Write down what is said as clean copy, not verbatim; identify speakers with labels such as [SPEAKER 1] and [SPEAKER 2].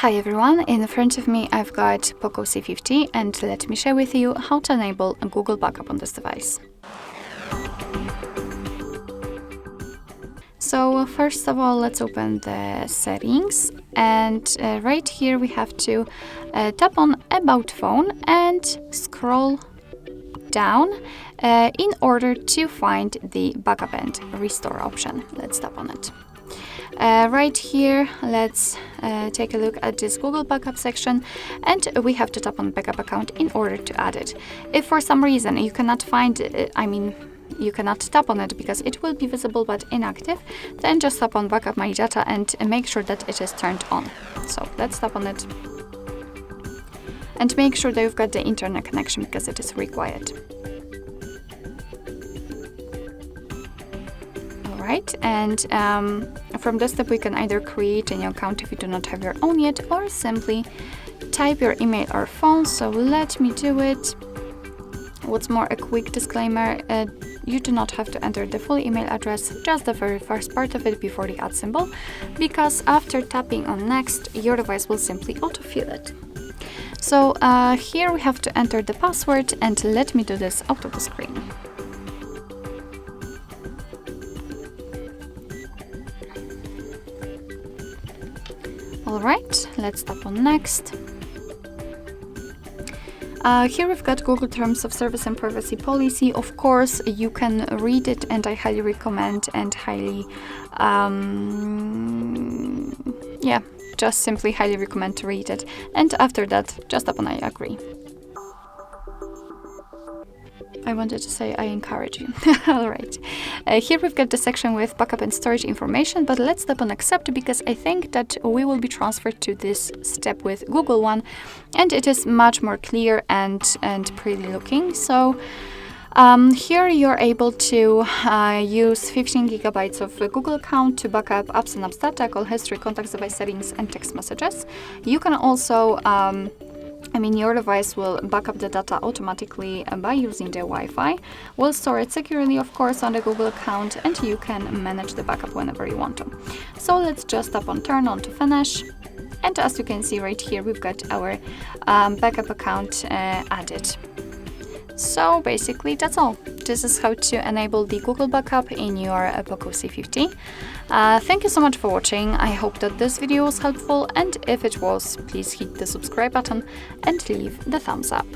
[SPEAKER 1] Hi everyone, in front of me I've got POCO C50 and let me share with you how to enable a Google backup on this device. So first of all, let's open the settings, and right here we have to tap on About Phone and scroll down in order to find the backup and restore option. Let's tap on it. Right here, let's take a look at this Google backup section, and we have to tap on backup account in order to add it. If for some reason you cannot find it, you cannot tap on it because it will be visible but inactive, then just tap on backup my data and make sure that it is turned on. So let's tap on it and make sure that you've got the internet connection because it is required. Alright, and from this step we can either create a new account if you do not have your own yet, or simply type your email or phone. So let me do it. What's more, a quick disclaimer, you do not have to enter the full email address, just the very first part of it before the @ symbol, because after tapping on next, your device will simply autofill it. So here we have to enter the password, and let me do this out of the screen. Alright, let's tap on next. Here we've got Google Terms of Service and Privacy Policy. Of course, you can read it, and I highly recommend and just simply highly recommend to read it. And after that, just tap on I agree. I wanted to say I encourage you. Alright. Here we've got the section with backup and storage information, but let's tap on accept because I think that we will be transferred to this step with Google One, and it is much more clear and pretty looking. So here you're able to use 15 gigabytes of Google account to back up apps and apps data, call history, contacts, device settings, and text messages. You can also your device will back up the data automatically by using the Wi-Fi. We'll store it securely, of course, on the Google account, and you can manage the backup whenever you want to. So let's just tap on turn on to finish. And as you can see right here, we've got our backup account added. So basically that's all. This is how to enable the Google backup in your POCO C50. Thank you so much for watching. I hope that this video was helpful, and if it was, please hit the subscribe button and leave the thumbs up.